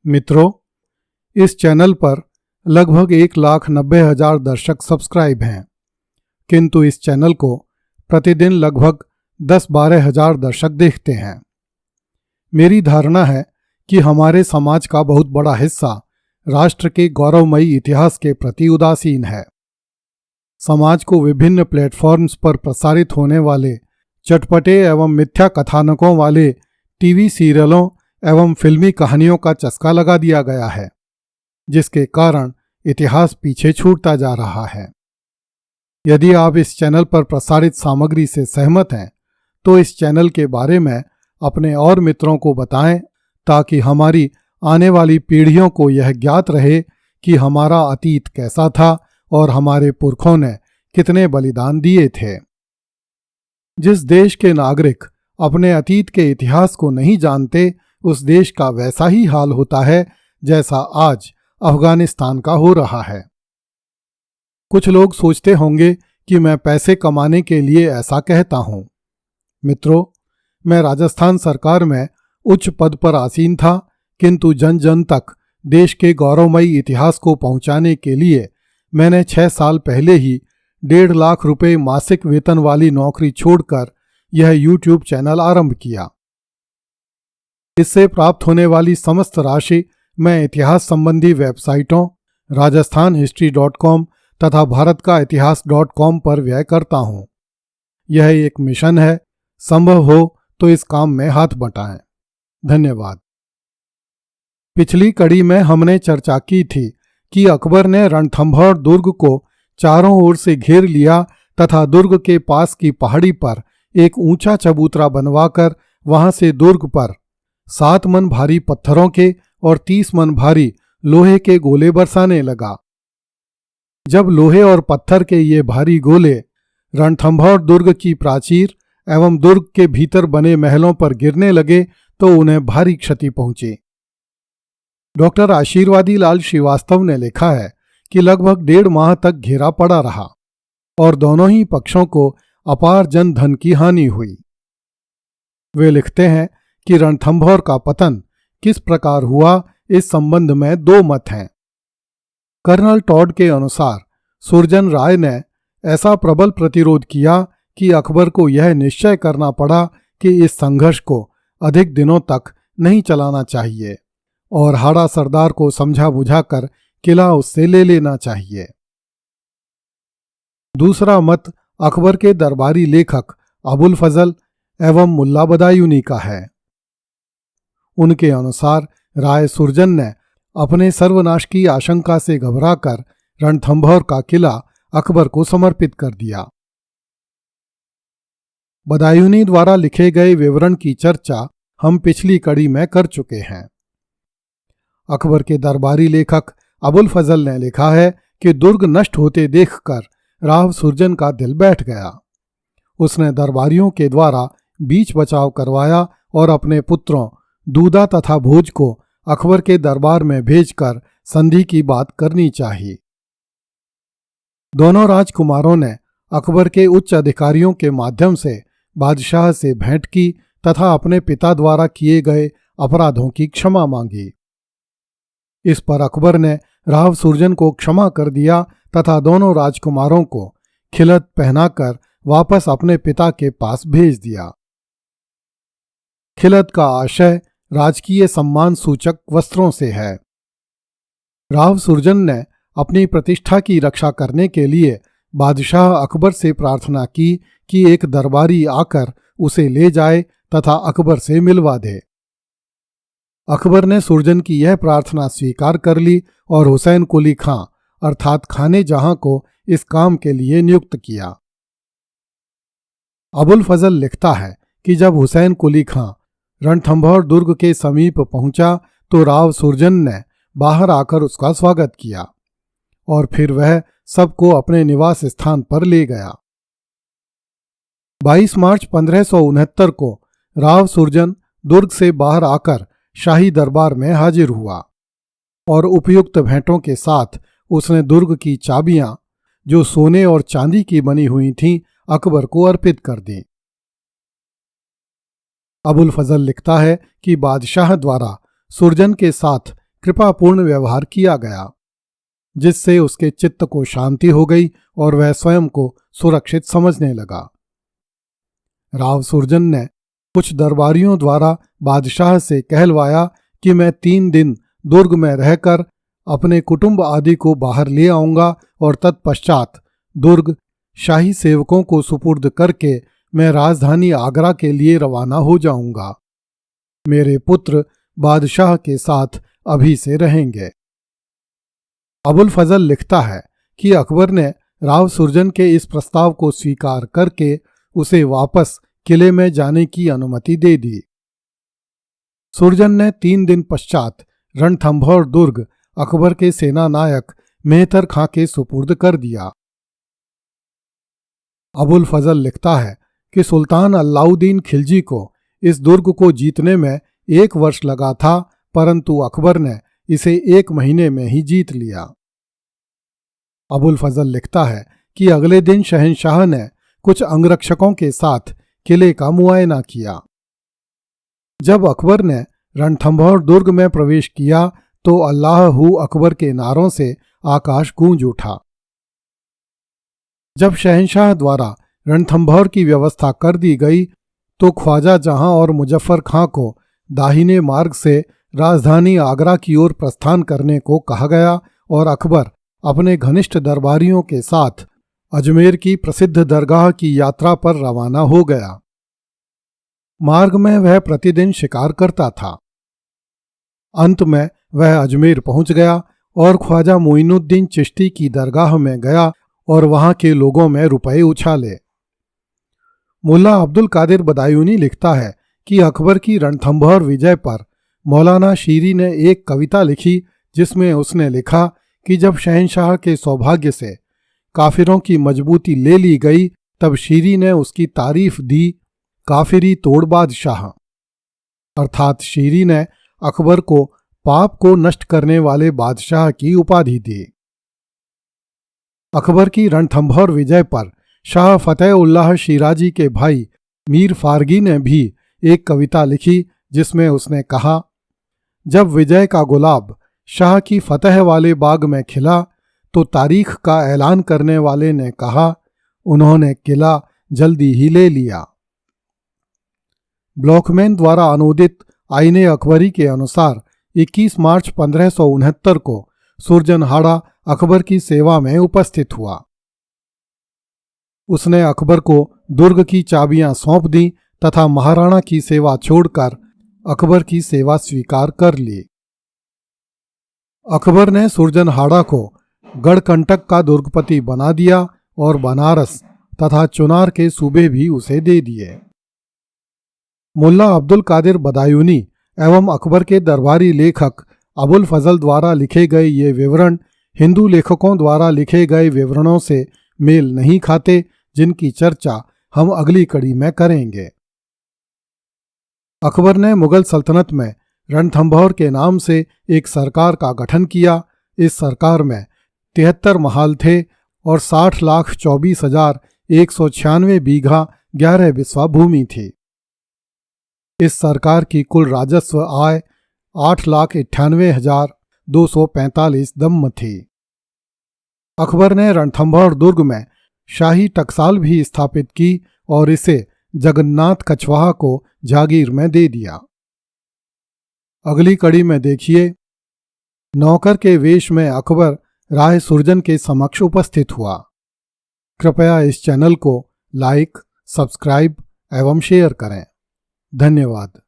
मित्रों, इस चैनल पर लगभग 1,90,000 दर्शक सब्सक्राइब हैं, किंतु इस चैनल को प्रतिदिन लगभग 10-12 हजार दर्शक देखते हैं। मेरी धारणा है कि हमारे समाज का बहुत बड़ा हिस्सा राष्ट्र के गौरवमयी इतिहास के प्रति उदासीन है। समाज को विभिन्न प्लेटफॉर्म्स पर प्रसारित होने वाले चटपटे एवं मिथ्या कथानकों वाले टीवी सीरियलों एवं फिल्मी कहानियों का चस्का लगा दिया गया है, जिसके कारण इतिहास पीछे छूटता जा रहा है। यदि आप इस चैनल पर प्रसारित सामग्री से सहमत हैं, तो इस चैनल के बारे में अपने और मित्रों को बताएं, ताकि हमारी आने वाली पीढ़ियों को यह ज्ञात रहे कि हमारा अतीत कैसा था और हमारे पुरखों ने कितने बलिदान दिए थे। जिस देश के नागरिक अपने अतीत के इतिहास को नहीं जानते, उस देश का वैसा ही हाल होता है जैसा आज अफगानिस्तान का हो रहा है। कुछ लोग सोचते होंगे कि मैं पैसे कमाने के लिए ऐसा कहता हूं। मित्रों, मैं राजस्थान सरकार में उच्च पद पर आसीन था, किंतु जन जन तक देश के गौरवमयी इतिहास को पहुंचाने के लिए मैंने 6 साल पहले ही 1.5 लाख रुपए मासिक वेतन वाली नौकरी छोड़कर यह यूट्यूब चैनल आरंभ किया। इससे प्राप्त होने वाली समस्त राशि मैं इतिहास संबंधी वेबसाइटों rajasthanhistory.com तथा भारतकाइतिहास.com पर व्यय करता हूं। यह एक मिशन है, संभव हो तो इस काम में हाथ बंटाएं। धन्यवाद। पिछली कड़ी में हमने चर्चा की थी कि अकबर ने रणथंभौर दुर्ग को चारों ओर से घेर लिया तथा दुर्ग के पास की पहाड़ी पर एक ऊंचा चबूतरा बनवाकर वहां से दुर्ग पर 7 मन भारी पत्थरों के और 30 मन भारी लोहे के गोले बरसाने लगा। जब लोहे और पत्थर के ये भारी गोले रणथंभौर दुर्ग की प्राचीर एवं दुर्ग के भीतर बने महलों पर गिरने लगे तो उन्हें भारी क्षति पहुंची। डॉक्टर आशीर्वादी लाल श्रीवास्तव ने लिखा है कि लगभग 1.5 माह तक घेरा पड़ा रहा और दोनों ही पक्षों को अपार जन धन की हानि हुई। वे लिखते हैं कि रणथंभौर का पतन किस प्रकार हुआ, इस संबंध में 2 मत हैं। कर्नल टॉड के अनुसार सुरजन राय ने ऐसा प्रबल प्रतिरोध किया कि अकबर को यह निश्चय करना पड़ा कि इस संघर्ष को अधिक दिनों तक नहीं चलाना चाहिए और हाड़ा सरदार को समझा बुझाकर किला उससे ले लेना चाहिए। दूसरा मत अकबर के दरबारी लेखक अबुल फजल एवं मुल्ला बदायूनी का है। उनके अनुसार राय सुरजन ने अपने सर्वनाश की आशंका से घबराकर रणथंभौर का किला अकबर को समर्पित कर दिया। बदायूनी द्वारा लिखे गए विवरण की चर्चा हम पिछली कड़ी में कर चुके हैं। अकबर के दरबारी लेखक अबुल फजल ने लिखा है कि दुर्ग नष्ट होते देखकर राव सुरजन का दिल बैठ गया। उसने दरबारियों के द्वारा बीच बचाव करवाया और अपने पुत्रों दूदा तथा भोज को अकबर के दरबार में भेजकर संधि की बात करनी चाहिए। दोनों राजकुमारों ने अकबर के उच्च अधिकारियों के माध्यम से बादशाह से भेंट की तथा अपने पिता द्वारा किए गए अपराधों की क्षमा मांगी। इस पर अकबर ने राव सुरजन को क्षमा कर दिया तथा दोनों राजकुमारों को खिलत पहनाकर वापस अपने पिता के पास भेज दिया। खिलत का आशय राजकीय सम्मान सूचक वस्त्रों से है। राव सुरजन ने अपनी प्रतिष्ठा की रक्षा करने के लिए बादशाह अकबर से प्रार्थना की कि एक दरबारी आकर उसे ले जाए तथा अकबर से मिलवा दे। अकबर ने सुरजन की यह प्रार्थना स्वीकार कर ली और हुसैन कुली खां अर्थात खाने जहां को इस काम के लिए नियुक्त किया। अबुल फजल लिखता है कि जब हुसैन कुली खां रणथंभौर दुर्ग के समीप पहुंचा तो राव सुरजन ने बाहर आकर उसका स्वागत किया और फिर वह सबको अपने निवास स्थान पर ले गया। 22 मार्च 1569 को राव सुरजन दुर्ग से बाहर आकर शाही दरबार में हाजिर हुआ और उपयुक्त भेंटों के साथ उसने दुर्ग की चाबियां, जो सोने और चांदी की बनी हुई थीं, अकबर को अर्पित कर दी। अबुल फजल लिखता है कि बादशाह द्वारा सुरजन के साथ कृपापूर्ण व्यवहार किया गया, जिससे उसके चित्त को शांति हो गई और वह स्वयं को सुरक्षित समझने लगा। राव सुरजन ने कुछ दरबारियों द्वारा बादशाह से कहलवाया कि मैं 3 दिन दुर्ग में रहकर अपने कुटुंब आदि को बाहर ले आऊंगा और तत्पश्चात दुर्ग शाही सेवकों को सुपुर्द करके मैं राजधानी आगरा के लिए रवाना हो जाऊंगा। मेरे पुत्र बादशाह के साथ अभी से रहेंगे। अबुल फजल लिखता है कि अकबर ने राव सुरजन के इस प्रस्ताव को स्वीकार करके उसे वापस किले में जाने की अनुमति दे दी। सुरजन ने 3 दिन पश्चात रणथंभौर दुर्ग अकबर के सेना नायक मेहतर खां के सुपुर्द कर दिया। अबुल फजल लिखता है कि सुल्तान अलाउद्दीन खिलजी को इस दुर्ग को जीतने में 1 वर्ष लगा था, परंतु अकबर ने इसे 1 महीने में ही जीत लिया। अबुल फजल लिखता है कि अगले दिन शहंशाह ने कुछ अंगरक्षकों के साथ किले का मुआयना किया। जब अकबर ने रणथंभौर दुर्ग में प्रवेश किया तो अल्लाह हू अकबर के नारों से आकाश गूंज उठा। जब शहंशाह द्वारा रणथंभौर की व्यवस्था कर दी गई तो ख्वाजा जहां और मुजफ्फर खां को दाहिने मार्ग से राजधानी आगरा की ओर प्रस्थान करने को कहा गया और अकबर अपने घनिष्ठ दरबारियों के साथ अजमेर की प्रसिद्ध दरगाह की यात्रा पर रवाना हो गया। मार्ग में वह प्रतिदिन शिकार करता था। अंत में वह अजमेर पहुंच गया और ख्वाजा मोइनुद्दीन चिश्ती की दरगाह में गया और वहां के लोगों में रुपए उछाले। मुल्ला अब्दुल कादिर बदायूनी लिखता है कि अकबर की रणथंभौर विजय पर मौलाना शीरी ने एक कविता लिखी, जिसमें उसने लिखा कि जब शहंशाह के सौभाग्य से काफिरों की मजबूती ले ली गई तब शीरी ने उसकी तारीफ दी काफिरी तोड़ बादशाह, अर्थात शीरी ने अकबर को पाप को नष्ट करने वाले बादशाह की उपाधि दी। अकबर की रणथंभौर विजय पर शाह फतेह-उल्लाह शिराजी के भाई मीर फारगी ने भी एक कविता लिखी, जिसमें उसने कहा, जब विजय का गुलाब शाह की फतह वाले बाग में खिला तो तारीख का ऐलान करने वाले ने कहा, उन्होंने किला जल्दी ही ले लिया। ब्लॉकमैन द्वारा अनुदित आईने अकबरी के अनुसार 21 मार्च 1569 को सुरजनहाड़ा अकबर की सेवा में उपस्थित हुआ। उसने अकबर को दुर्ग की चाबियां सौंप दी तथा महाराणा की सेवा छोड़कर अकबर की सेवा स्वीकार कर ली। अकबर ने सुरजनहाड़ा को गढ़कंटक का दुर्गपति बना दिया और बनारस तथा चुनार के सूबे भी उसे दे दिए। मुल्ला अब्दुल कादिर बदायूनी एवं अकबर के दरबारी लेखक अबुल फजल द्वारा लिखे गए ये विवरण हिंदू लेखकों द्वारा लिखे गए विवरणों से मेल नहीं खाते, जिनकी चर्चा हम अगली कड़ी में करेंगे। अकबर ने मुगल सल्तनत में रणथंभौर के नाम से एक सरकार का गठन किया। इस सरकार में 73 महाल थे और 60,24,196 बीघा 11 बिस्वा भूमि थी। इस सरकार की कुल राजस्व आय 8,98,245 दम्म थी। अकबर ने रणथंभौर दुर्ग में शाही टकसाल भी स्थापित की और इसे जगन्नाथ कछवाहा को जागीर में दे दिया। अगली कड़ी में देखिए, नौकर के वेश में अकबर राय सुरजन के समक्ष उपस्थित हुआ। कृपया इस चैनल को लाइक, सब्सक्राइब एवं शेयर करें। धन्यवाद।